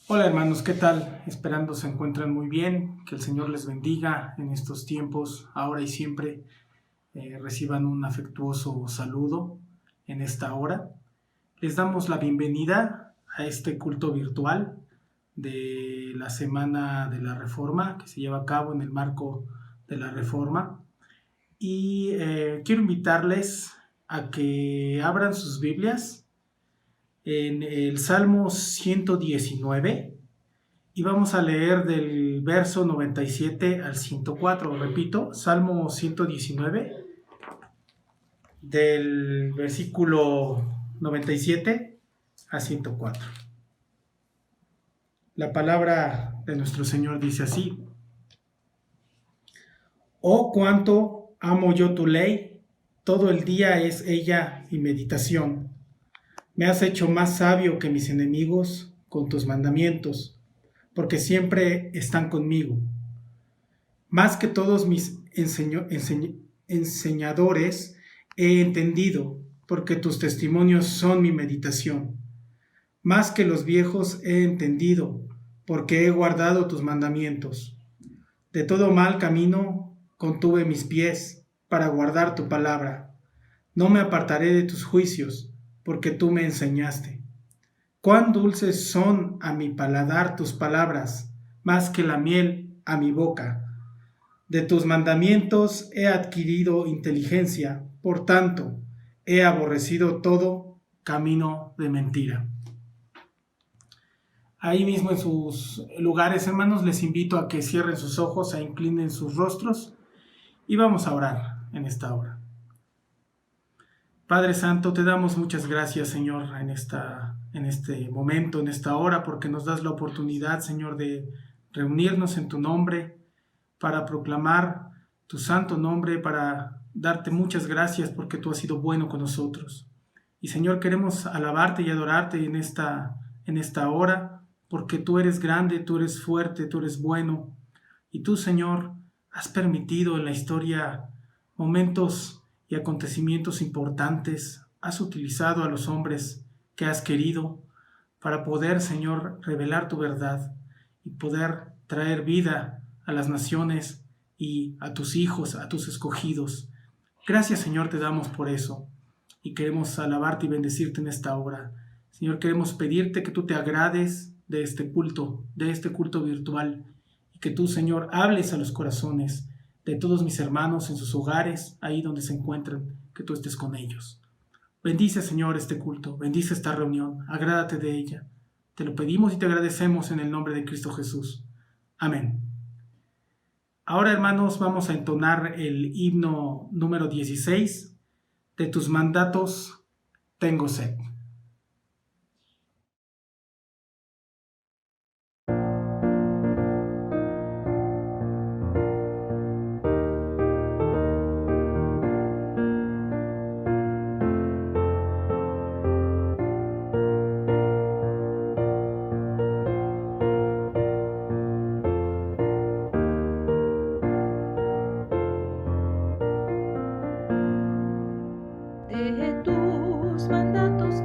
Hola hermanos, ¿qué tal? Esperando se encuentren muy bien, que el Señor les bendiga en estos tiempos, ahora y siempre. Reciban un afectuoso saludo en esta hora. Les damos la bienvenida a este culto virtual de la Semana de la Reforma que se lleva a cabo en el marco de la Reforma. Y quiero invitarles a que abran sus Biblias en el Salmo 119. Y vamos a leer del verso 97 al 104. Repito, Salmo 119, del versículo 97 a 104. La palabra de nuestro Señor dice así: Oh, cuánto amo yo tu ley, todo el día es ella mi meditación. Me has hecho más sabio que mis enemigos con tus mandamientos, porque siempre están conmigo. Más que todos mis enseñadores he entendido, porque tus testimonios son mi meditación. Más que los viejos he entendido, porque he guardado tus mandamientos. De todo mal camino contuve mis pies para guardar tu palabra. No me apartaré de tus juicios, porque tú me enseñaste. Cuán dulces son a mi paladar tus palabras, más que la miel a mi boca. De tus mandamientos he adquirido inteligencia, por tanto, he aborrecido todo camino de mentira. Ahí mismo en sus lugares, hermanos, les invito a que cierren sus ojos, e inclinen sus rostros y vamos a orar en esta hora. Padre Santo, te damos muchas gracias, Señor, en este momento, en esta hora, porque nos das la oportunidad, Señor, de reunirnos en tu nombre para proclamar tu santo nombre, para darte muchas gracias porque tú has sido bueno con nosotros. Y Señor, queremos alabarte y adorarte en esta hora, porque tú eres grande, tú eres fuerte, tú eres bueno. Y tú, Señor, has permitido en la historia momentos y acontecimientos importantes. Has utilizado a los hombres que has querido para poder, Señor, revelar tu verdad y poder traer vida a las naciones y a tus hijos, a tus escogidos. Gracias, Señor, te damos por eso y queremos alabarte y bendecirte en esta hora. Señor, queremos pedirte que tú te agrades de este culto virtual, y que tú, Señor, hables a los corazones de todos mis hermanos en sus hogares, ahí donde se encuentran, que tú estés con ellos. Bendice, Señor, este culto, bendice esta reunión, agrádate de ella. Te lo pedimos y te agradecemos en el nombre de Cristo Jesús. Amén. Ahora, hermanos, vamos a entonar el himno número 16. De tus mandatos tengo sed. De tus mandatos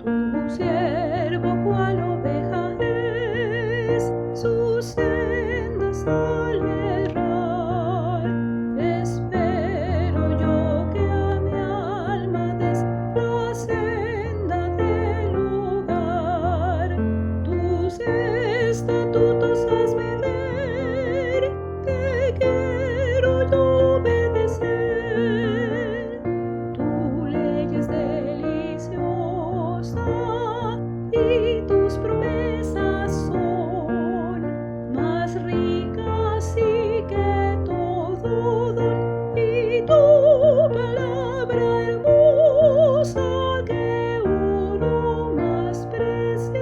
Tu siervo cual oveja es, sus sendas al errar. Espero yo que a mi alma des la senda del hogar. Tus estatutos hazme ver, te quiero yo obedecer. Tu ley es deliciosa y tus promesas son más ricas y que todo don, y tu palabra hermosa que oro más preciosa.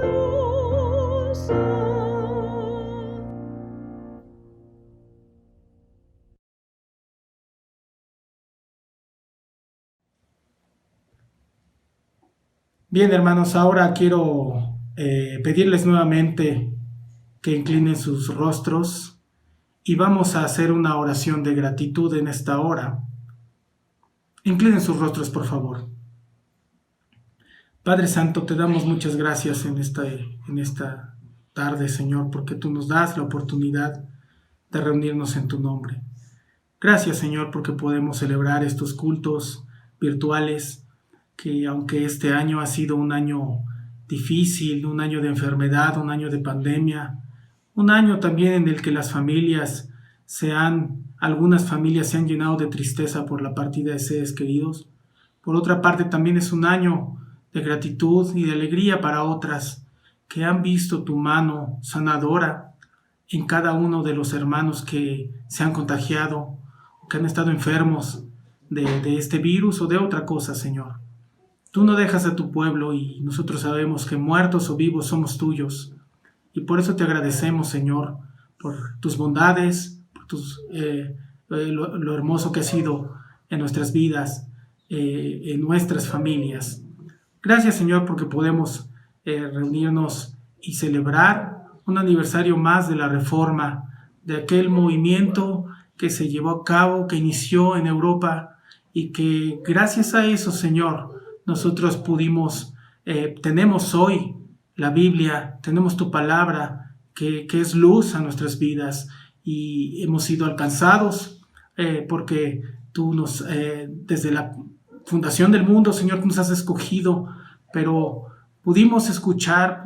Bien, hermanos, ahora quiero pedirles nuevamente que inclinen sus rostros y vamos a hacer una oración de gratitud en esta hora. Inclinen sus rostros, por favor. Padre Santo, te damos muchas gracias en esta tarde, Señor, porque tú nos das la oportunidad de reunirnos en tu nombre. Gracias, Señor, porque podemos celebrar estos cultos virtuales, que aunque este año ha sido un año difícil, un año de enfermedad, un año de pandemia, un año también en el que algunas familias se han llenado de tristeza por la partida de seres queridos. Por otra parte, también es un año de gratitud y de alegría para otras que han visto tu mano sanadora en cada uno de los hermanos que se han contagiado, que han estado enfermos de este virus o de otra cosa, Señor. Tú no dejas a tu pueblo y nosotros sabemos que muertos o vivos somos tuyos. Y por eso te agradecemos, Señor, por tus bondades, por lo hermoso que has sido en nuestras vidas, en nuestras familias. Gracias, Señor, porque podemos reunirnos y celebrar un aniversario más de la Reforma, de aquel movimiento que se llevó a cabo, que inició en Europa y que gracias a eso, Señor, nosotros tenemos hoy la Biblia, tenemos tu palabra que es luz a nuestras vidas y hemos sido alcanzados porque tú desde la fundación del mundo, Señor, nos has escogido, pero pudimos escuchar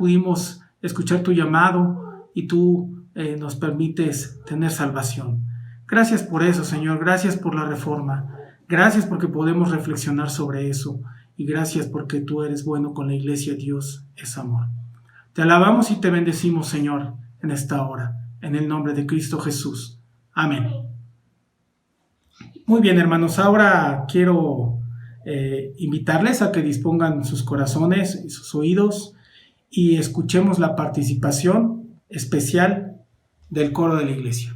tu llamado y tú nos permites tener salvación. Gracias por eso, Señor, gracias por la Reforma, gracias porque podemos reflexionar sobre eso. Y gracias porque tú eres bueno con la iglesia. Dios es amor. Te alabamos y te bendecimos, Señor, en esta hora, en el nombre de Cristo Jesús. Amén. Muy bien, hermanos, ahora quiero invitarles a que dispongan sus corazones y sus oídos y escuchemos la participación especial del coro de la iglesia.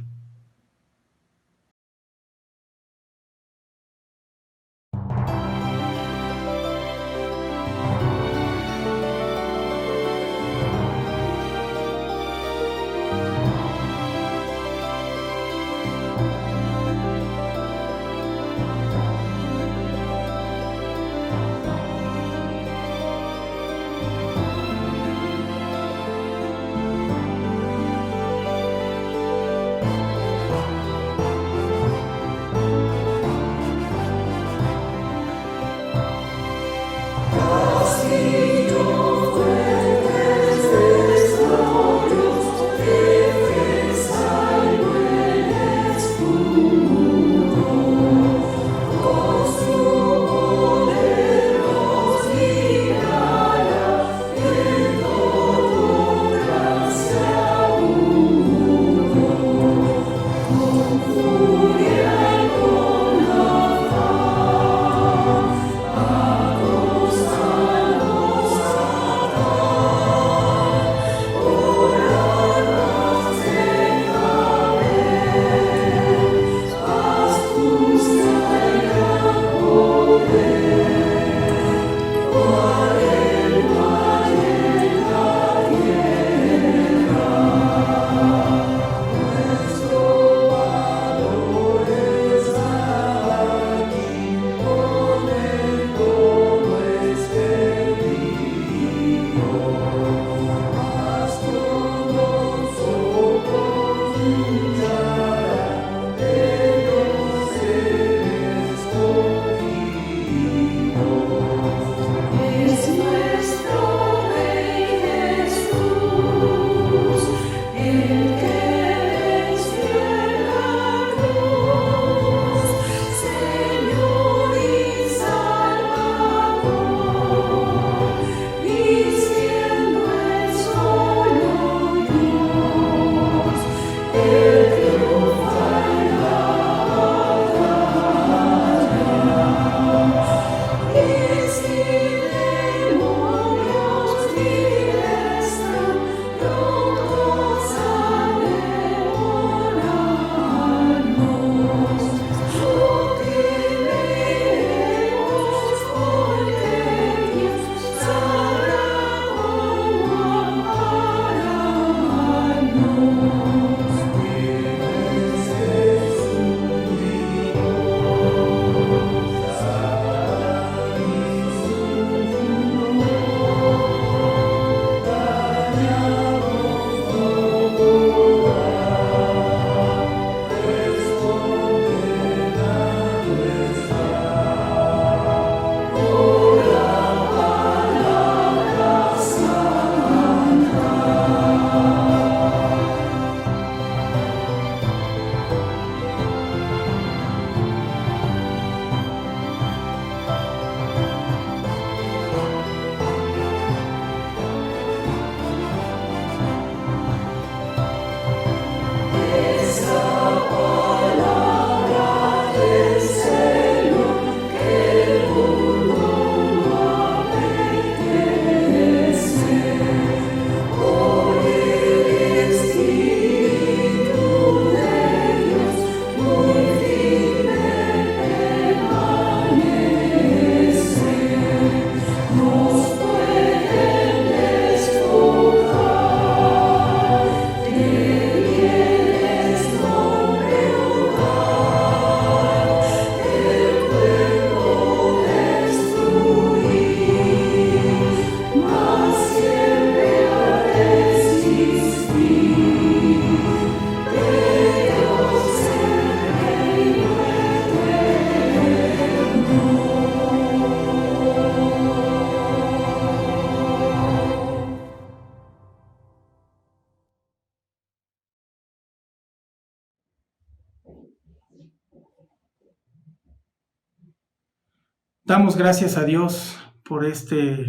Damos gracias a Dios por este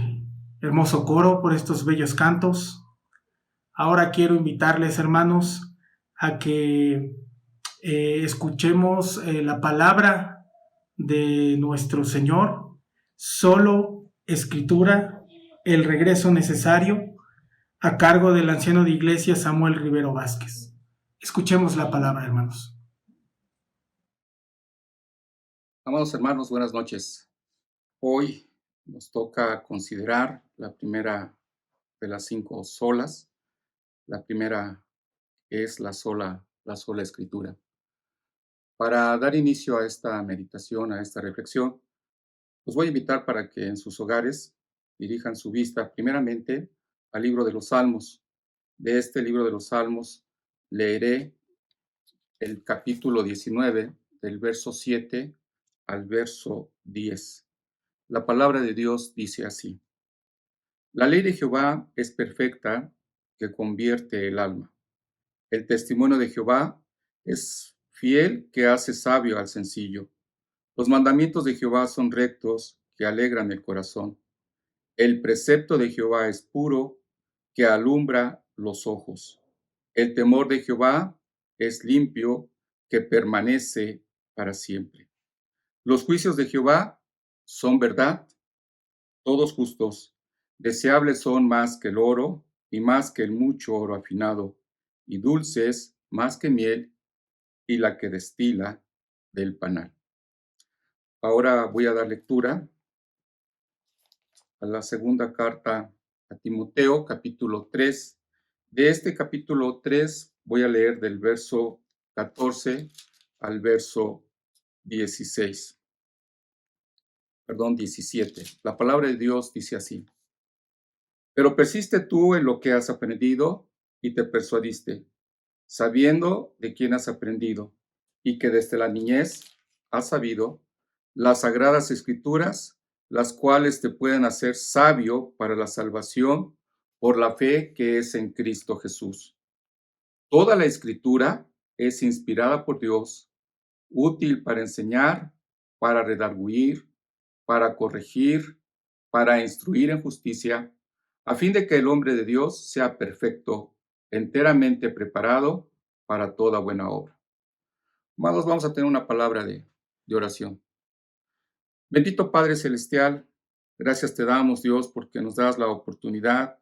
hermoso coro, por estos bellos cantos. Ahora quiero invitarles, hermanos, a que escuchemos la palabra de nuestro Señor, solo escritura, el regreso necesario, a cargo del anciano de iglesia Samuel Rivero Vázquez. Escuchemos la palabra, hermanos. Amados hermanos, buenas noches. Hoy nos toca considerar la primera de las 5 solas. La primera es la sola escritura. Para dar inicio a esta meditación, a esta reflexión, los voy a invitar para que en sus hogares dirijan su vista primeramente al libro de los Salmos. De este libro de los Salmos leeré el capítulo 19, del verso 7 al verso 10. La palabra de Dios dice así: La ley de Jehová es perfecta, que convierte el alma. El testimonio de Jehová es fiel, que hace sabio al sencillo. Los mandamientos de Jehová son rectos, que alegran el corazón. El precepto de Jehová es puro, que alumbra los ojos. El temor de Jehová es limpio, que permanece para siempre. Los juicios de Jehová son verdad, todos justos. Deseables son más que el oro, y más que el mucho oro afinado, y dulces más que miel, y la que destila del panal. Ahora voy a dar lectura a la segunda carta a Timoteo, capítulo 3. De este capítulo 3 voy a leer del verso 14 al verso 17. La palabra de Dios dice así: Pero persiste tú en lo que has aprendido y te persuadiste, sabiendo de quién has aprendido, y que desde la niñez has sabido las sagradas escrituras, las cuales te pueden hacer sabio para la salvación por la fe que es en Cristo Jesús. Toda la escritura es inspirada por Dios, útil para enseñar, para redarguir, para corregir, para instruir en justicia, a fin de que el hombre de Dios sea perfecto, enteramente preparado para toda buena obra. Amados, vamos a tener una palabra de oración. Bendito Padre Celestial, gracias te damos, Dios, porque nos das la oportunidad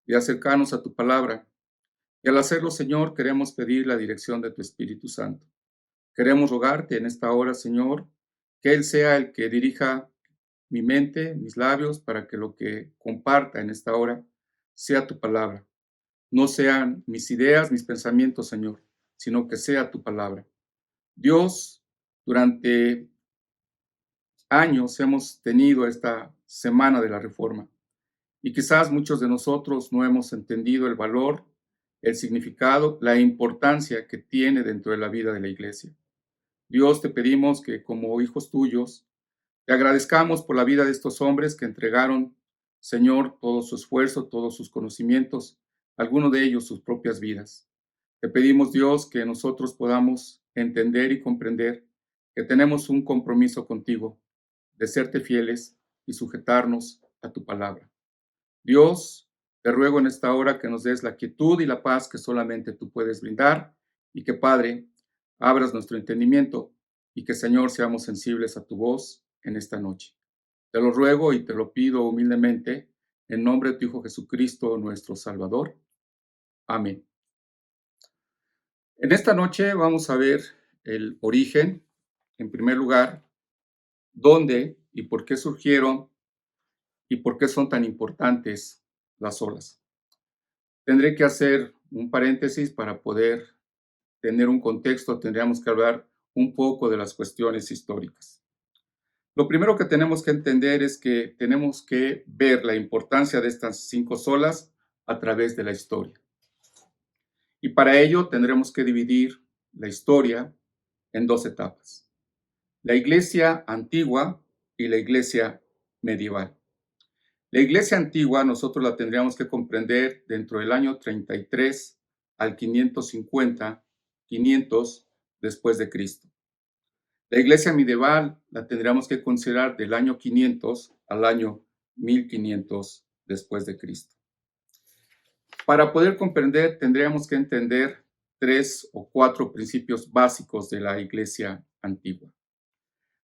de acercarnos a tu palabra. Y al hacerlo, Señor, queremos pedir la dirección de tu Espíritu Santo. Queremos rogarte en esta hora, Señor, que Él sea el que dirija mi mente, mis labios, para que lo que comparta en esta hora sea tu palabra. No sean mis ideas, mis pensamientos, Señor, sino que sea tu palabra. Dios, durante años hemos tenido esta semana de la Reforma y quizás muchos de nosotros no hemos entendido el valor, el significado, la importancia que tiene dentro de la vida de la iglesia. Dios, te pedimos que como hijos tuyos, te agradezcamos por la vida de estos hombres que entregaron, Señor, todo su esfuerzo, todos sus conocimientos, algunos de ellos sus propias vidas. Te pedimos, Dios, que nosotros podamos entender y comprender que tenemos un compromiso contigo de serte fieles y sujetarnos a tu palabra. Dios, te ruego en esta hora que nos des la quietud y la paz que solamente tú puedes brindar y que, Padre, abras nuestro entendimiento y que, Señor, seamos sensibles a tu voz en esta noche. Te lo ruego y te lo pido humildemente en nombre de tu Hijo Jesucristo, nuestro Salvador. Amén. En esta noche vamos a ver el origen, en primer lugar, dónde y por qué surgieron y por qué son tan importantes las olas. Tendré que hacer un paréntesis para poder tener un contexto. Tendríamos que hablar un poco de las cuestiones históricas. Lo primero que tenemos que entender es que tenemos que ver la importancia de estas 5 olas a través de la historia. Y para ello tendremos que dividir la historia en 2 etapas: la iglesia antigua y la iglesia medieval. La iglesia antigua nosotros la tendríamos que comprender dentro del año 33 al 550, 500 después de Cristo. La iglesia medieval la tendríamos que considerar del año 500 al año 1500 después de Cristo. Para poder comprender, tendríamos que entender 3 o 4 principios básicos de la iglesia antigua.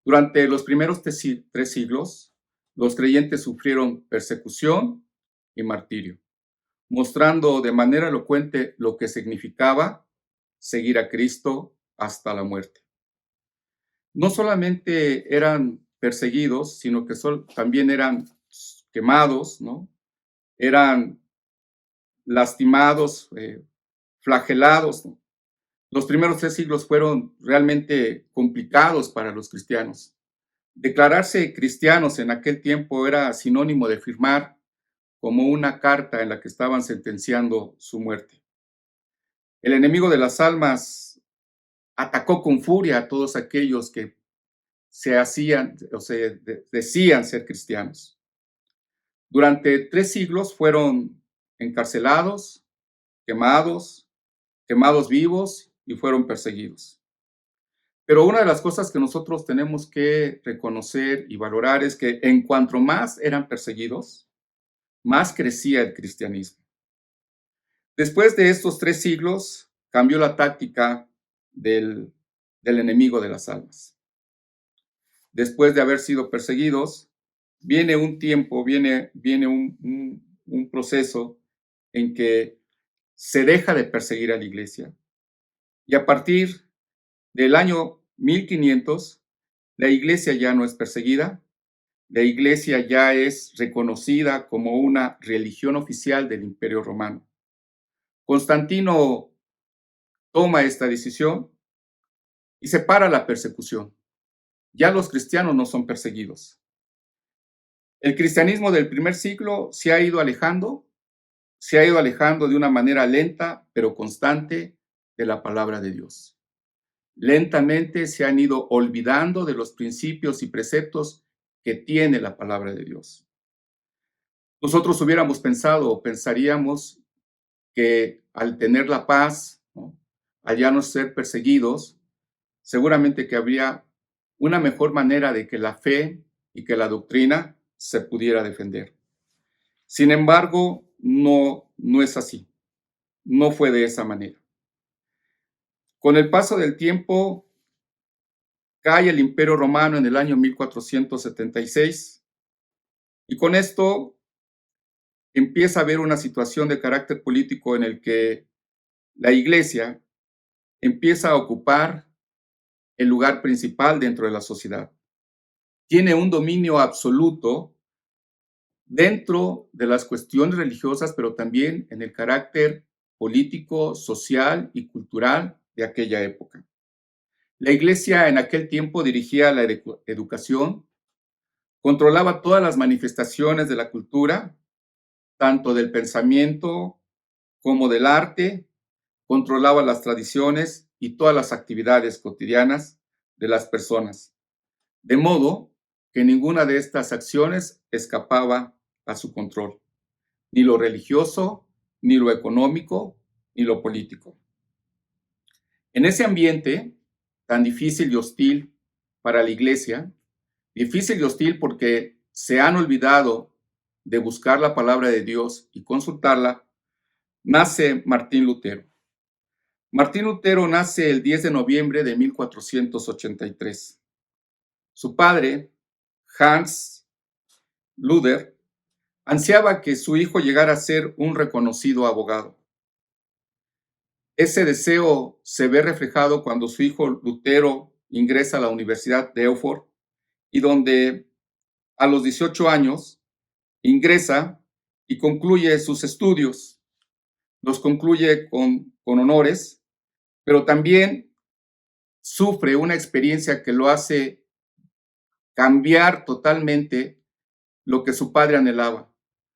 Durante los primeros 3 siglos, los creyentes sufrieron persecución y martirio, mostrando de manera elocuente lo que significaba seguir a Cristo hasta la muerte. No solamente eran perseguidos, sino que también eran quemados, ¿no? Eran lastimados, flagelados, ¿no? Los primeros 3 siglos fueron realmente complicados para los cristianos. Declararse cristianos en aquel tiempo era sinónimo de firmar como una carta en la que estaban sentenciando su muerte. El enemigo de las almas atacó con furia a todos aquellos que se hacían o se decían ser cristianos. Durante 3 siglos fueron encarcelados, quemados vivos y fueron perseguidos. Pero una de las cosas que nosotros tenemos que reconocer y valorar es que en cuanto más eran perseguidos, más crecía el cristianismo. Después de estos 3 siglos, cambió la táctica del enemigo de las almas. Después de haber sido perseguidos, viene un tiempo, viene un proceso en que se deja de perseguir a la iglesia. Y a partir del año 1500, la iglesia ya no es perseguida, la iglesia ya es reconocida como una religión oficial del Imperio Romano. Constantino toma esta decisión y separa la persecución. Ya los cristianos no son perseguidos. El cristianismo del primer siglo se ha ido alejando de una manera lenta pero constante de la palabra de Dios. Lentamente se han ido olvidando de los principios y preceptos que tiene la palabra de Dios. Nosotros hubiéramos pensado o pensaríamos que al tener la paz, ¿no?, al ya no ser perseguidos, seguramente que habría una mejor manera de que la fe y que la doctrina se pudiera defender. Sin embargo, no es así. No fue de esa manera. Con el paso del tiempo, cae el Imperio Romano en el año 1476 y con esto empieza a haber una situación de carácter político en el que la iglesia empieza a ocupar el lugar principal dentro de la sociedad. Tiene un dominio absoluto dentro de las cuestiones religiosas, pero también en el carácter político, social y cultural de aquella época. La iglesia en aquel tiempo dirigía la educación, controlaba todas las manifestaciones de la cultura, tanto del pensamiento como del arte, controlaba las tradiciones y todas las actividades cotidianas de las personas, de modo que ninguna de estas acciones escapaba a su control, ni lo religioso, ni lo económico, ni lo político. En ese ambiente tan difícil y hostil para la iglesia, difícil y hostil porque se han olvidado de buscar la palabra de Dios y consultarla, nace Martín Lutero. Martín Lutero nace el 10 de noviembre de 1483. Su padre, Hans Luther, ansiaba que su hijo llegara a ser un reconocido abogado. Ese deseo se ve reflejado cuando su hijo Lutero ingresa a la Universidad de Erfurt y donde a los 18 años ingresa y concluye sus estudios. Los concluye con honores, pero también sufre una experiencia que lo hace cambiar totalmente lo que su padre anhelaba.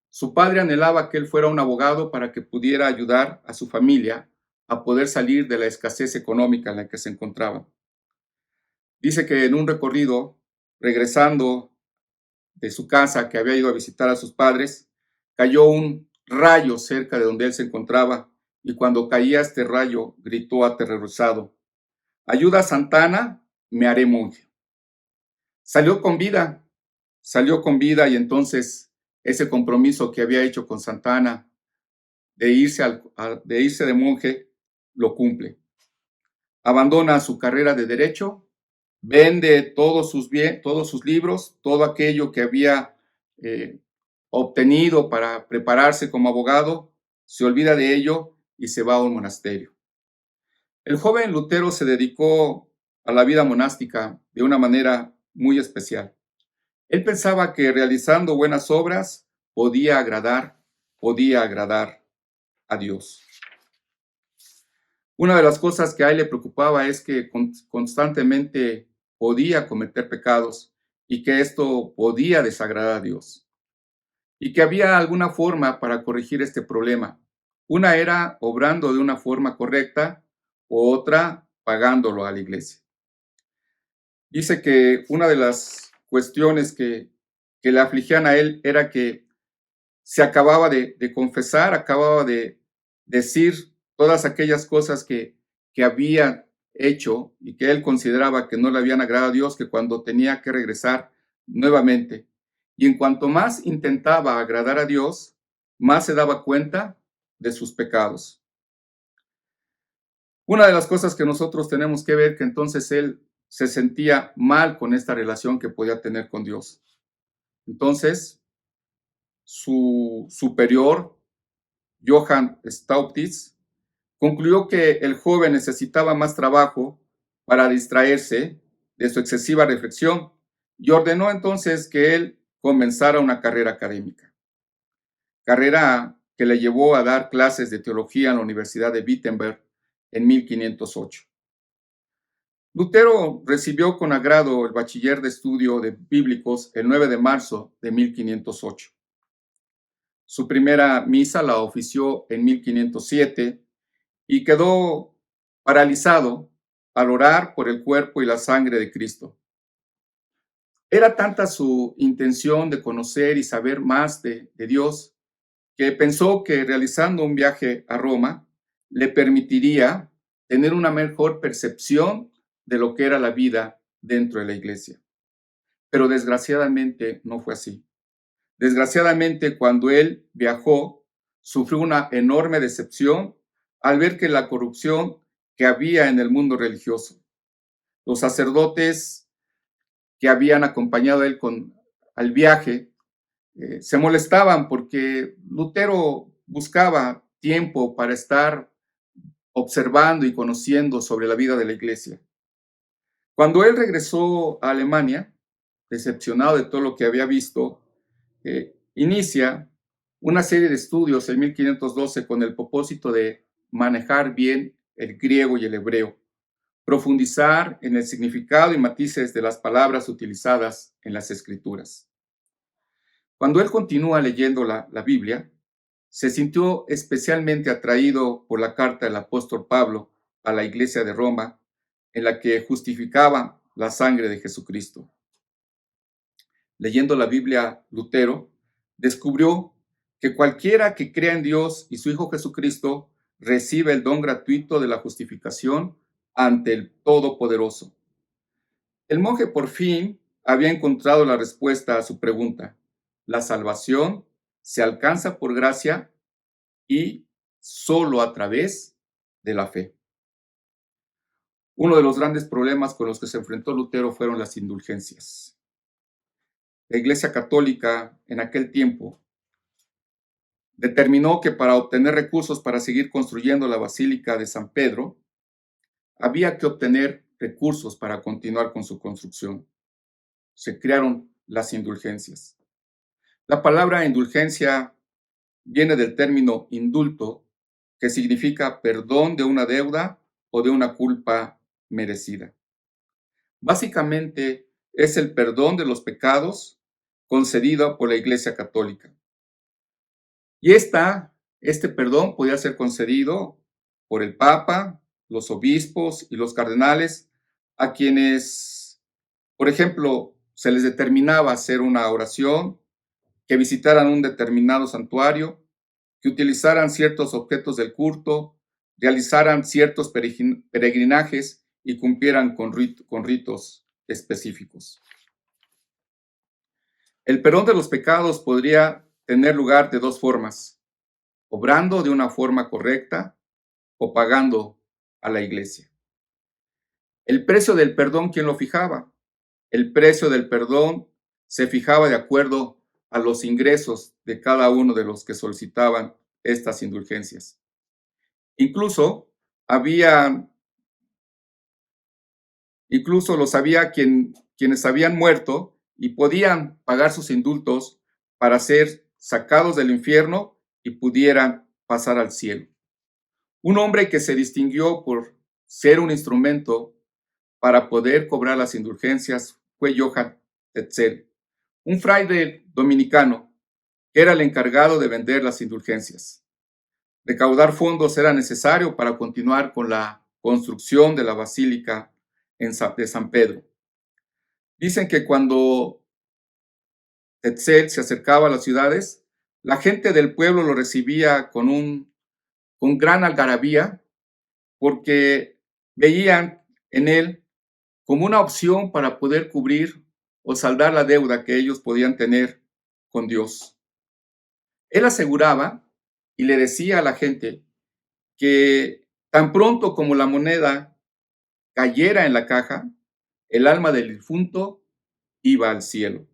Su padre anhelaba que él fuera un abogado para que pudiera ayudar a su familia a poder salir de la escasez económica en la que se encontraban. Dice que en un recorrido, regresando de su casa, que había ido a visitar a sus padres, cayó un rayo cerca de donde él se encontraba y cuando caía este rayo gritó aterrorizado: «¡Ayuda, Santana! me haré monje. Salió con vida y entonces ese compromiso que había hecho con Santa Ana de irse de monje, lo cumple. Abandona su carrera de derecho, vende todos sus libros, todo aquello que había obtenido para prepararse como abogado, se olvida de ello y se va a un monasterio. El joven Lutero se dedicó a la vida monástica de una manera muy especial. Él pensaba que realizando buenas obras podía agradar a Dios. Una de las cosas que a él le preocupaba es que constantemente podía cometer pecados y que esto podía desagradar a Dios. Y que había alguna forma para corregir este problema. Una era obrando de una forma correcta o otra pagándolo a la iglesia. Dice que una de las cuestiones que le afligían a él era que se acababa de confesar, acababa de decir todas aquellas cosas que había hecho y que él consideraba que no le habían agradado a Dios, que cuando tenía que regresar nuevamente. Y en cuanto más intentaba agradar a Dios, más se daba cuenta de sus pecados. Una de las cosas que nosotros tenemos que ver, que entonces él se sentía mal con esta relación que podía tener con Dios. Entonces, su superior, Johann Staupitz, concluyó que el joven necesitaba más trabajo para distraerse de su excesiva reflexión y ordenó entonces que él comenzara una carrera académica. Carrera que le llevó a dar clases de teología en la Universidad de Wittenberg en 1508. Lutero recibió con agrado el bachiller de estudio de bíblicos el 9 de marzo de 1508. Su primera misa la ofició en 1507 y quedó paralizado al orar por el cuerpo y la sangre de Cristo. Era tanta su intención de conocer y saber más de Dios que pensó que realizando un viaje a Roma le permitiría tener una mejor percepción de lo que era la vida dentro de la iglesia. Pero desgraciadamente no fue así. Desgraciadamente, cuando él viajó, sufrió una enorme decepción al ver que la corrupción que había en el mundo religioso, los sacerdotes que habían acompañado a él al viaje, se molestaban porque Lutero buscaba tiempo para estar observando y conociendo sobre la vida de la iglesia. Cuando él regresó a Alemania, decepcionado de todo lo que había visto, inicia una serie de estudios en 1512 con el propósito de manejar bien el griego y el hebreo, profundizar en el significado y matices de las palabras utilizadas en las escrituras. Cuando él continúa leyendo la Biblia, se sintió especialmente atraído por la carta del apóstol Pablo a la iglesia de Roma, en la que justificaba la sangre de Jesucristo. Leyendo la Biblia, Lutero descubrió que cualquiera que crea en Dios y su Hijo Jesucristo recibe el don gratuito de la justificación ante el Todopoderoso. El monje por fin había encontrado la respuesta a su pregunta. La salvación se alcanza por gracia y solo a través de la fe. Uno de los grandes problemas con los que se enfrentó Lutero fueron las indulgencias. La Iglesia Católica en aquel tiempo determinó que para obtener recursos para seguir construyendo la Basílica de San Pedro, había que obtener recursos para continuar con su construcción. Se crearon las indulgencias. La palabra indulgencia viene del término indulto, que significa perdón de una deuda o de una culpa merecida. Básicamente es el perdón de los pecados concedido por la Iglesia Católica. Y este perdón podía ser concedido por el Papa, los obispos y los cardenales, a quienes, por ejemplo, se les determinaba hacer una oración, que visitaran un determinado santuario, que utilizaran ciertos objetos del culto, realizaran ciertos peregrinajes y cumplieran con ritos específicos. El perdón de los pecados podría tener lugar de dos formas: obrando de una forma correcta o pagando a la iglesia. El precio del perdón, ¿quién lo fijaba? El precio del perdón se fijaba de acuerdo a los ingresos de cada uno de los que solicitaban estas indulgencias. Incluso quienes habían muerto y podían pagar sus indultos para ser sacados del infierno y pudieran pasar al cielo. Un hombre que se distinguió por ser un instrumento para poder cobrar las indulgencias fue Johann Tetzel, un fraile dominicano que era el encargado de vender las indulgencias. Recaudar fondos era necesario para continuar con la construcción de la Basílica de San Pedro. Dicen que cuando Tetzel se acercaba a las ciudades, la gente del pueblo lo recibía con gran algarabía, porque veían en él como una opción para poder cubrir o saldar la deuda que ellos podían tener con Dios. Él aseguraba y le decía a la gente que tan pronto como la moneda cayera en la caja, el alma del difunto iba al cielo.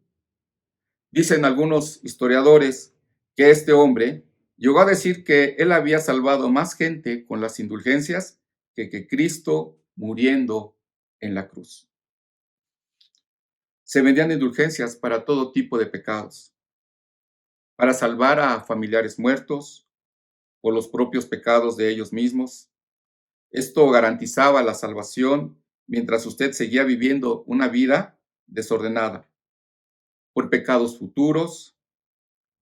Dicen algunos historiadores que este hombre llegó a decir que él había salvado más gente con las indulgencias que Cristo muriendo en la cruz. Se vendían indulgencias para todo tipo de pecados, para salvar a familiares muertos por los propios pecados de ellos mismos. Esto garantizaba la salvación mientras usted seguía viviendo una vida desordenada, por pecados futuros.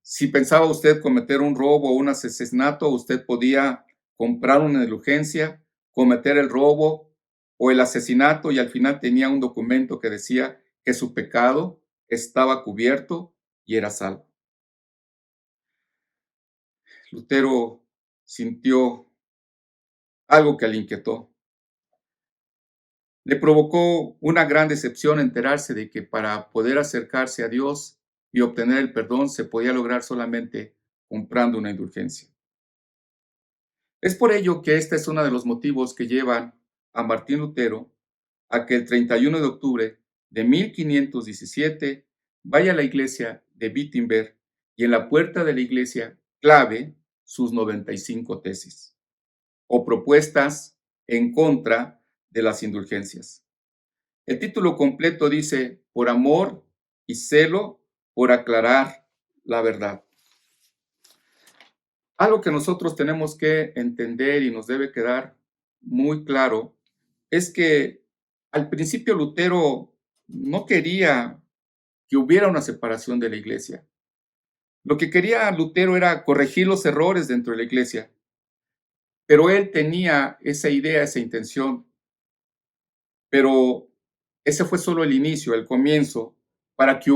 Si pensaba usted cometer un robo o un asesinato, usted podía comprar una indulgencia, cometer el robo o el asesinato y al final tenía un documento que decía que su pecado estaba cubierto y era salvo. Lutero sintió algo que le inquietó. Le provocó una gran decepción enterarse de que para poder acercarse a Dios y obtener el perdón se podía lograr solamente comprando una indulgencia. Es por ello que este es uno de los motivos que llevan a Martín Lutero a que el 31 de octubre de 1517 vaya a la iglesia de Wittenberg y en la puerta de la iglesia clave sus 95 tesis o propuestas en contra de las indulgencias. El título completo dice: por amor y celo por aclarar la verdad. Algo que nosotros tenemos que entender y nos debe quedar muy claro es que al principio Lutero no quería que hubiera una separación de la iglesia. Lo que quería Lutero era corregir los errores dentro de la iglesia, pero él tenía esa idea, esa intención. Pero ese fue solo el inicio, el comienzo, para que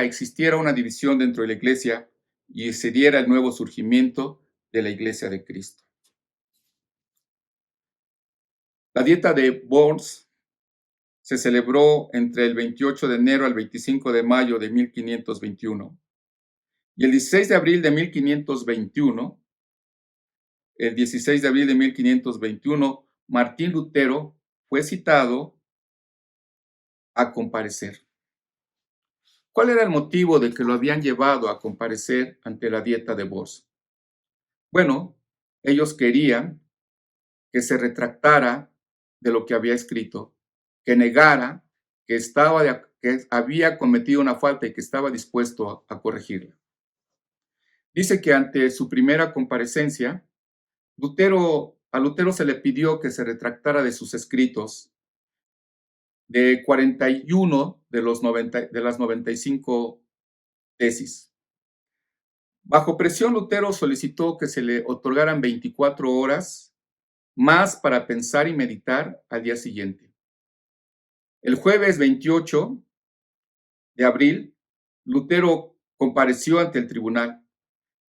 existiera una división dentro de la iglesia y se diera el nuevo surgimiento de la iglesia de Cristo. La dieta de Worms se celebró entre el 28 de enero al 25 de mayo de 1521. Y el 16 de abril de 1521, Martín Lutero fue citado a comparecer. ¿Cuál era el motivo de que lo habían llevado a comparecer ante la dieta de Worms? Bueno, ellos querían que se retractara de lo que había escrito, que negara que había cometido una falta y que estaba dispuesto a corregirla. Dice que ante su primera comparecencia, a Lutero se le pidió que se retractara de sus escritos, de 41 de las 95 tesis. Bajo presión, Lutero solicitó que se le otorgaran 24 horas más para pensar y meditar al día siguiente. El jueves 28 de abril, Lutero compareció ante el tribunal,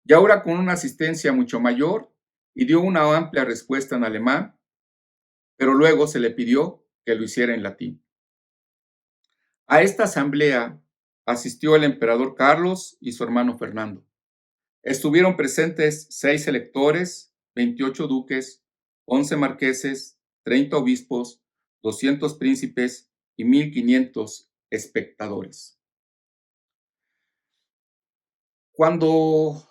y ahora con una asistencia mucho mayor, y dio una amplia respuesta en alemán, pero luego se le pidió que lo hiciera en latín. A esta asamblea asistió el emperador Carlos y su hermano Fernando. Estuvieron presentes 6 electores, 28 duques, 11 marqueses, 30 obispos, 200 príncipes y 1500 espectadores. Cuando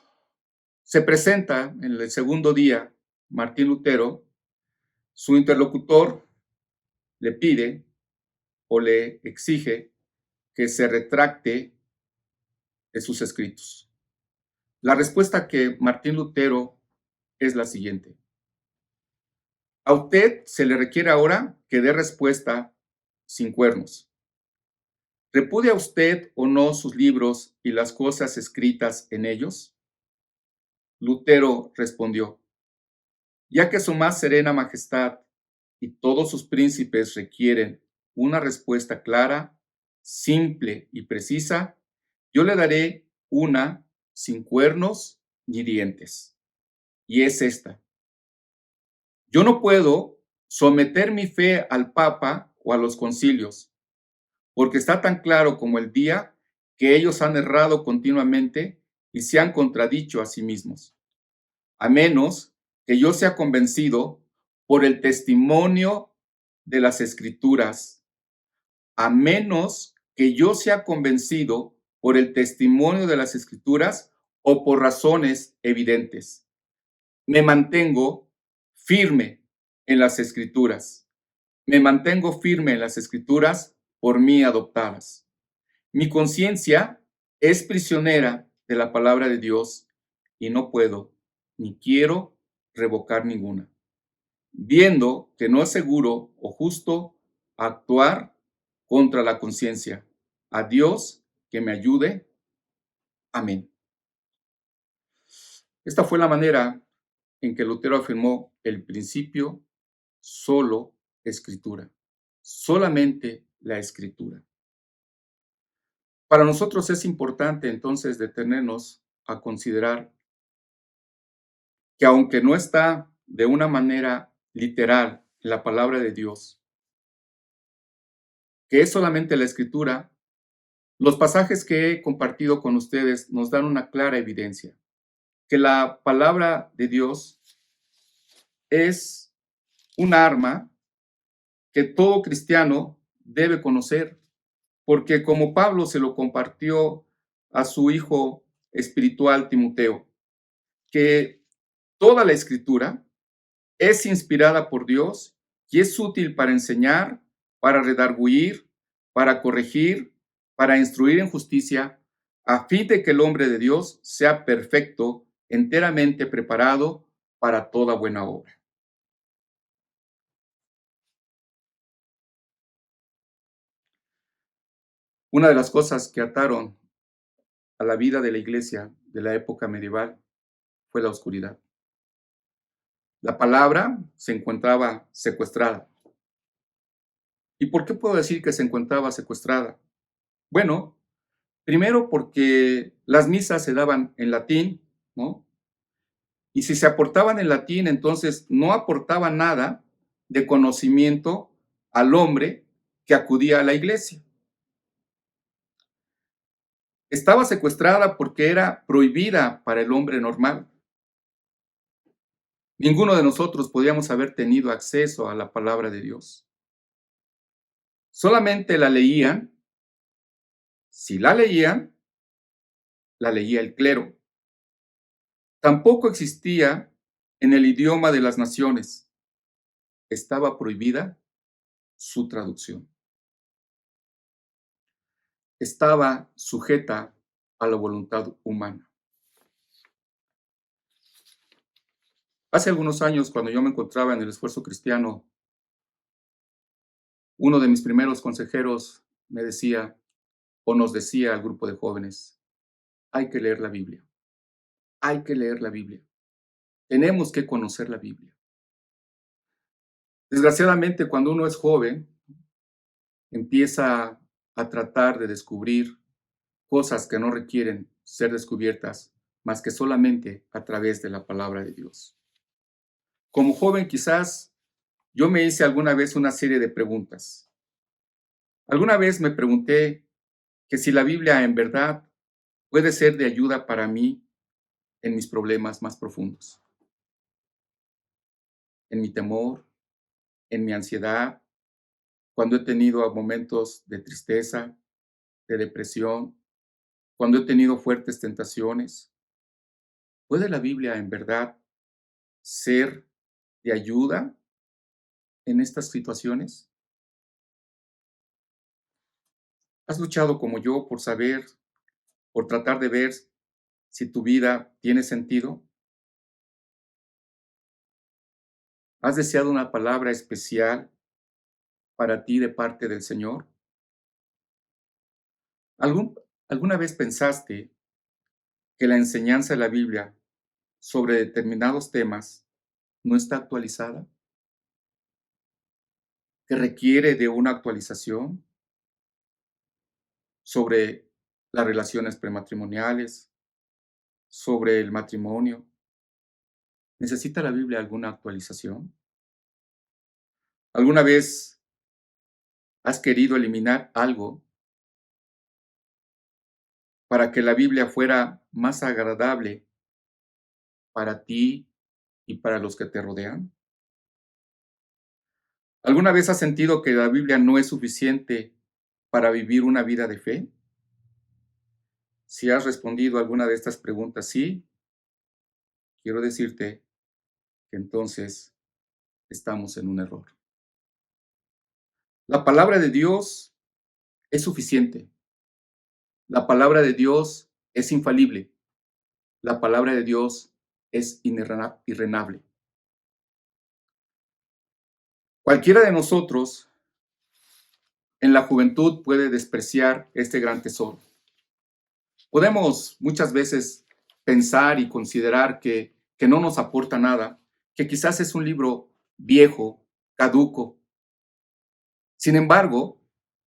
se presenta en el segundo día Martín Lutero, su interlocutor le pide o le exige que se retracte de sus escritos. La respuesta que Martín Lutero es la siguiente. A usted se le requiere ahora que dé respuesta sin cuernos. ¿Repudia usted o no sus libros y las cosas escritas en ellos? Lutero respondió, ya que su más serena majestad y todos sus príncipes requieren una respuesta clara, simple y precisa, yo le daré una sin cuernos ni dientes. Y es esta. Yo no puedo someter mi fe al Papa o a los concilios, porque está tan claro como el día que ellos han errado continuamente y se han contradicho a sí mismos, a menos que yo sea convencido por el testimonio de las Escrituras, a menos que yo sea convencido por el testimonio de las Escrituras o por razones evidentes. Me mantengo firme en las Escrituras. Me mantengo firme en las Escrituras por mí adoptadas. Mi conciencia es prisionera de la palabra de Dios y no puedo ni quiero revocar ninguna, viendo que no es seguro o justo actuar contra la conciencia. A Dios que me ayude. Amén. Esta fue la manera en que Lutero afirmó el principio solo escritura, solamente la escritura. Para nosotros es importante entonces detenernos a considerar que aunque no está de una manera literal en la palabra de Dios, que es solamente la escritura, los pasajes que he compartido con ustedes nos dan una clara evidencia, que la palabra de Dios es un arma que todo cristiano debe conocer, porque como Pablo se lo compartió a su hijo espiritual Timoteo, que toda la escritura es inspirada por Dios y es útil para enseñar, para redarguir, para corregir, para instruir en justicia, a fin de que el hombre de Dios sea perfecto, enteramente preparado para toda buena obra. Una de las cosas que ataron a la vida de la iglesia de la época medieval fue la oscuridad. La palabra se encontraba secuestrada. ¿Y por qué puedo decir que se encontraba secuestrada? Bueno, primero porque las misas se daban en latín, ¿no? Y si se aportaban en latín, entonces no aportaba nada de conocimiento al hombre que acudía a la iglesia. Estaba secuestrada porque era prohibida para el hombre normal. Ninguno de nosotros podíamos haber tenido acceso a la palabra de Dios. Solamente la leían. Si la leía el clero. Tampoco existía en el idioma de las naciones. Estaba prohibida su traducción. Estaba sujeta a la voluntad humana. Hace algunos años, cuando yo me encontraba en el esfuerzo cristiano, uno de mis primeros consejeros me decía, o nos decía al grupo de jóvenes, hay que leer la Biblia. Hay que leer la Biblia. Tenemos que conocer la Biblia. Desgraciadamente, cuando uno es joven, empieza a tratar de descubrir cosas que no requieren ser descubiertas más que solamente a través de la palabra de Dios. Como joven, quizás yo me hice alguna vez una serie de preguntas. Alguna vez me pregunté que si la Biblia en verdad puede ser de ayuda para mí en mis problemas más profundos, en mi temor, en mi ansiedad, cuando he tenido momentos de tristeza, de depresión, cuando he tenido fuertes tentaciones. ¿Puede la Biblia en verdad ser de ayuda en estas situaciones? ¿Has luchado como yo por saber, por tratar de ver si tu vida tiene sentido? ¿Has deseado una palabra especial para ti de parte del Señor? ¿Algún- ¿Alguna vez pensaste que la enseñanza de la Biblia sobre determinados temas no está actualizada? ¿Que requiere de una actualización sobre las relaciones prematrimoniales, sobre el matrimonio? ¿Necesita la Biblia alguna actualización? ¿Alguna vez has querido eliminar algo para que la Biblia fuera más agradable para ti y para los que te rodean? ¿Alguna vez has sentido que la Biblia no es suficiente para vivir una vida de fe? Si has respondido a alguna de estas preguntas sí, quiero decirte que entonces estamos en un error. La palabra de Dios es suficiente. La palabra de Dios es infalible. La palabra de Dios es irrenable. Cualquiera de nosotros en la juventud puede despreciar este gran tesoro. Podemos muchas veces pensar y considerar que no nos aporta nada, que quizás es un libro viejo, caduco. Sin embargo,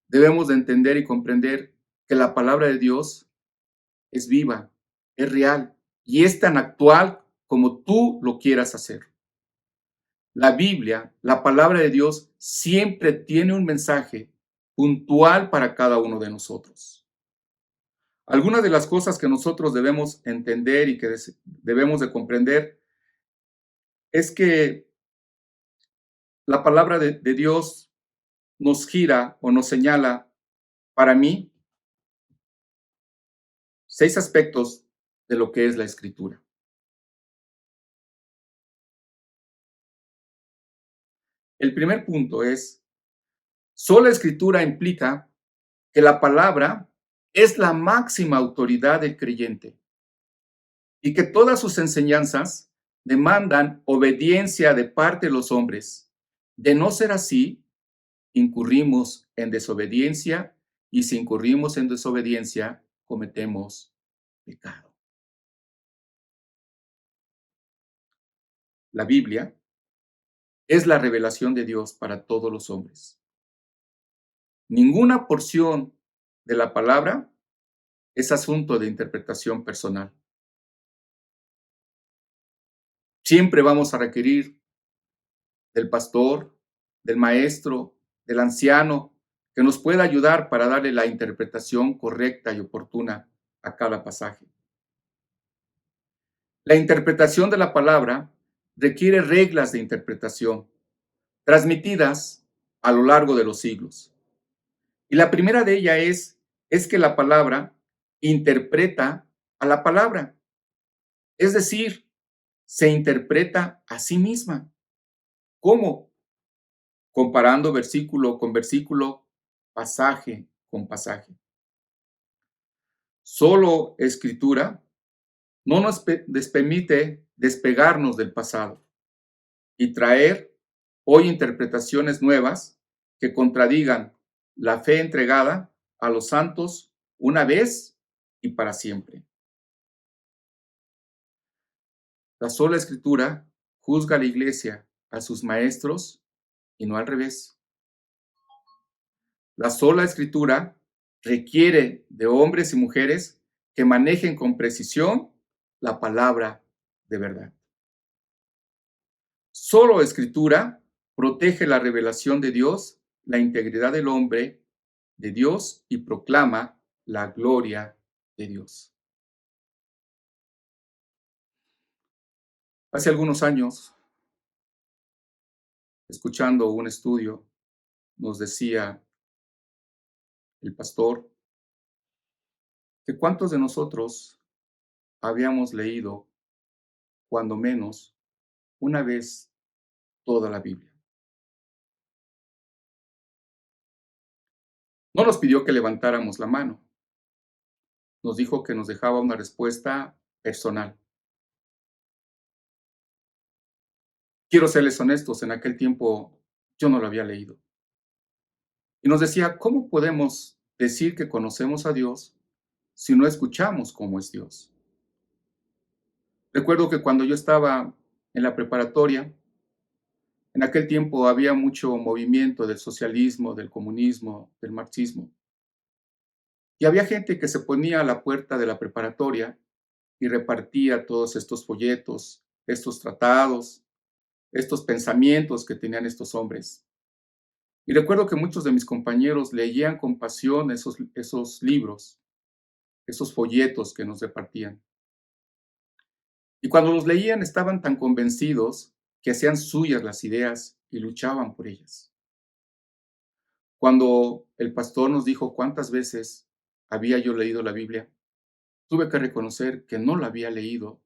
debemos de entender y comprender que la palabra de Dios es viva, es real y es tan actual como tú lo quieras hacer. La Biblia, la palabra de Dios, siempre tiene un mensaje puntual para cada uno de nosotros. Algunas de las cosas que nosotros debemos entender y que debemos de comprender es que la palabra de Dios nos gira o nos señala, para mí, 6 aspectos de lo que es la escritura. El primer punto es, sola escritura implica que la palabra es la máxima autoridad del creyente y que todas sus enseñanzas demandan obediencia de parte de los hombres. De no ser así, incurrimos en desobediencia y si incurrimos en desobediencia, cometemos pecado. La Biblia es la revelación de Dios para todos los hombres. Ninguna porción de la palabra es asunto de interpretación personal. Siempre vamos a requerir del pastor, del maestro, del anciano, que nos pueda ayudar para darle la interpretación correcta y oportuna a cada pasaje. La interpretación de la palabra requiere reglas de interpretación, transmitidas a lo largo de los siglos. Y la primera de ellas es que la palabra interpreta a la palabra, es decir, se interpreta a sí misma. ¿Cómo? Comparando versículo con versículo, pasaje con pasaje. Solo escritura no nos permite despegarnos del pasado y traer hoy interpretaciones nuevas que contradigan la fe entregada a los santos una vez y para siempre. La sola escritura juzga a la iglesia, a sus maestros y no al revés. La sola escritura requiere de hombres y mujeres que manejen con precisión la palabra de verdad. Solo escritura protege la revelación de Dios, la integridad del hombre, de Dios y proclama la gloria de Dios. Hace algunos años, escuchando un estudio, nos decía el pastor que cuántos de nosotros habíamos leído, cuando menos, una vez toda la Biblia. No nos pidió que levantáramos la mano, nos dijo que nos dejaba una respuesta personal. Quiero serles honestos, en aquel tiempo yo no lo había leído. Y nos decía, ¿cómo podemos decir que conocemos a Dios si no escuchamos cómo es Dios? Recuerdo que cuando yo estaba en la preparatoria, en aquel tiempo había mucho movimiento del socialismo, del comunismo, del marxismo. Y había gente que se ponía a la puerta de la preparatoria y repartía todos estos folletos, estos tratados, estos pensamientos que tenían estos hombres. Y recuerdo que muchos de mis compañeros leían con pasión esos libros, esos folletos que nos repartían. Y cuando los leían estaban tan convencidos que hacían suyas las ideas y luchaban por ellas. Cuando el pastor nos dijo cuántas veces había yo leído la Biblia, tuve que reconocer que no la había leído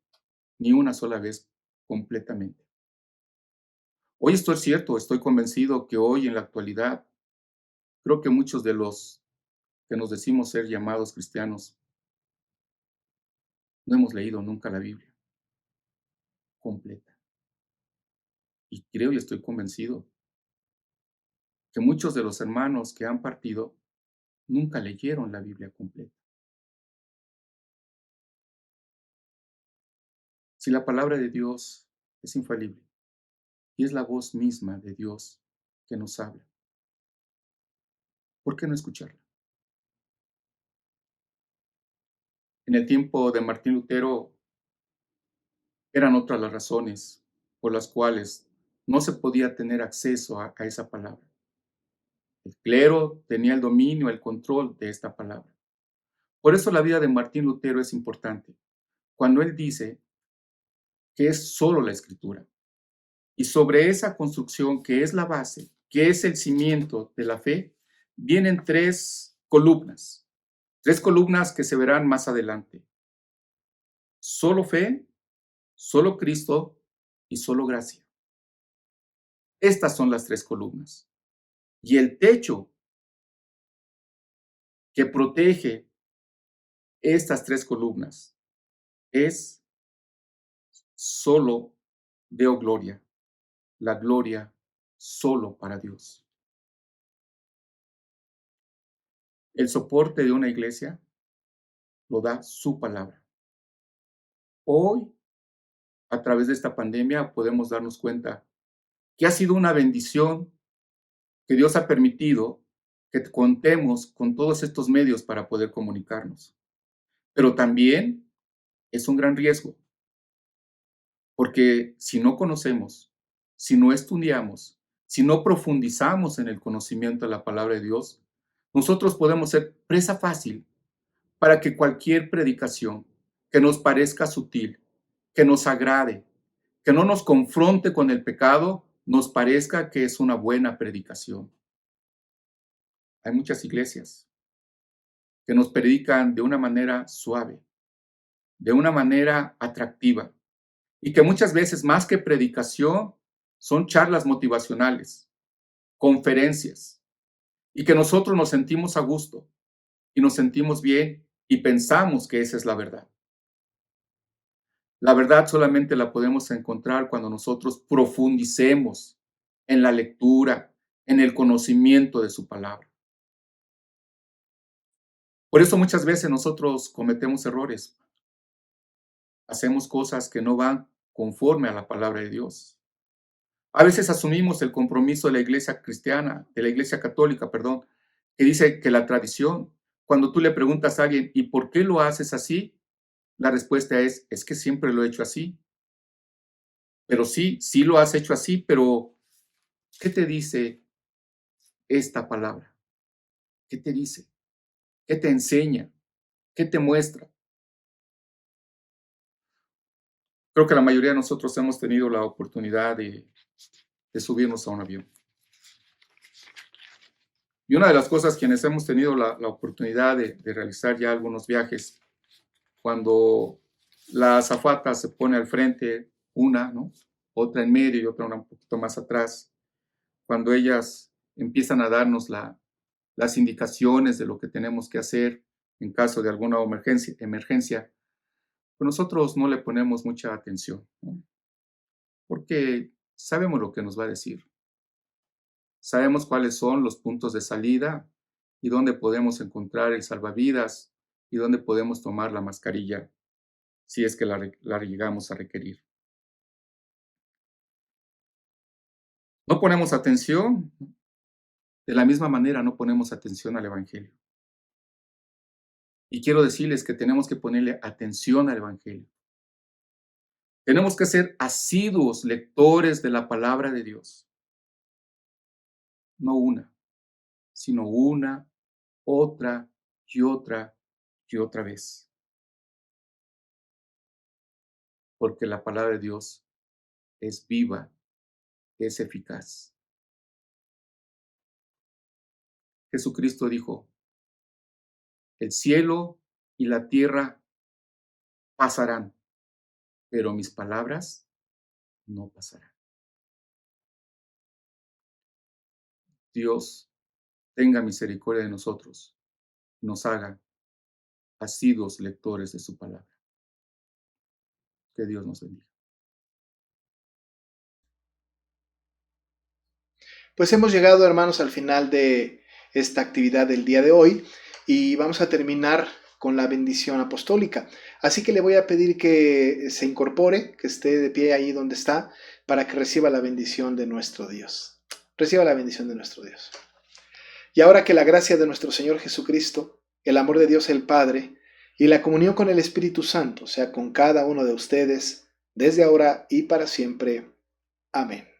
ni una sola vez completamente. Hoy esto es cierto, estoy convencido que hoy en la actualidad, creo que muchos de los que nos decimos ser llamados cristianos, no hemos leído nunca la Biblia completa. Y creo y estoy convencido que muchos de los hermanos que han partido nunca leyeron la Biblia completa. Si la palabra de Dios es infalible y es la voz misma de Dios que nos habla, ¿por qué no escucharla? En el tiempo de Martín Lutero eran otras las razones por las cuales no se podía tener acceso a esa palabra. El clero tenía el dominio, el control de esta palabra. Por eso la vida de Martín Lutero es importante. Cuando él dice que es solo la escritura y sobre esa construcción que es la base, que es el cimiento de la fe, vienen tres columnas que se verán más adelante. Solo fe, solo Cristo y solo gracia. Estas son las tres columnas. Y el techo que protege estas tres columnas es solo deo gloria, la gloria solo para Dios. El soporte de una iglesia lo da su palabra. Hoy, a través de esta pandemia, podemos darnos cuenta que ha sido una bendición que Dios ha permitido que contemos con todos estos medios para poder comunicarnos. Pero también es un gran riesgo, porque si no conocemos, si no estudiamos, si no profundizamos en el conocimiento de la palabra de Dios, nosotros podemos ser presa fácil para que cualquier predicación que nos parezca sutil, que nos agrade, que no nos confronte con el pecado, nos parezca que es una buena predicación. Hay muchas iglesias que nos predican de una manera suave, de una manera atractiva, y que muchas veces más que predicación son charlas motivacionales, conferencias, y que nosotros nos sentimos a gusto y nos sentimos bien y pensamos que esa es la verdad. La verdad solamente la podemos encontrar cuando nosotros profundicemos en la lectura, en el conocimiento de su palabra. Por eso muchas veces nosotros cometemos errores. Hacemos cosas que no van conforme a la palabra de Dios. A veces asumimos el compromiso de la iglesia cristiana, de la iglesia católica, perdón, que dice que la tradición, cuando tú le preguntas a alguien, ¿y por qué lo haces así? La respuesta es que siempre lo he hecho así. Pero sí lo has hecho así, pero ¿Qué te dice esta palabra? ¿Qué te dice? ¿Qué te enseña? ¿Qué te muestra? Creo que la mayoría de nosotros hemos tenido la oportunidad de subirnos a un avión. Y una de las cosas quienes hemos tenido la oportunidad de realizar ya algunos viajes, cuando la azafata se pone al frente, una, ¿no? Otra en medio y otra un poquito más atrás, cuando ellas empiezan a darnos las indicaciones de lo que tenemos que hacer en caso de alguna emergencia, pues nosotros no le ponemos mucha atención, ¿no? Porque sabemos lo que nos va a decir. Sabemos cuáles son los puntos de salida y dónde podemos encontrar el salvavidas y dónde podemos tomar la mascarilla si es que la llegamos a requerir. No ponemos atención, de la misma manera no ponemos atención al Evangelio. Y quiero decirles que tenemos que ponerle atención al Evangelio. Tenemos que ser asiduos lectores de la palabra de Dios. No una, sino una, otra y otra y otra vez. Porque la palabra de Dios es viva, es eficaz. Jesucristo dijo, el cielo y la tierra pasarán, pero mis palabras no pasarán. Dios tenga misericordia de nosotros, nos haga asiduos lectores de su palabra. Que Dios nos bendiga. Pues hemos llegado, hermanos, al final de esta actividad del día de hoy y vamos a terminar con la bendición apostólica. Así que le voy a pedir que se incorpore, que esté de pie ahí donde está, para que reciba la bendición de nuestro Dios. Reciba la bendición de nuestro Dios. Y ahora que la gracia de nuestro Señor Jesucristo, el amor de Dios el Padre y la comunión con el Espíritu Santo sea con cada uno de ustedes, desde ahora y para siempre. Amén.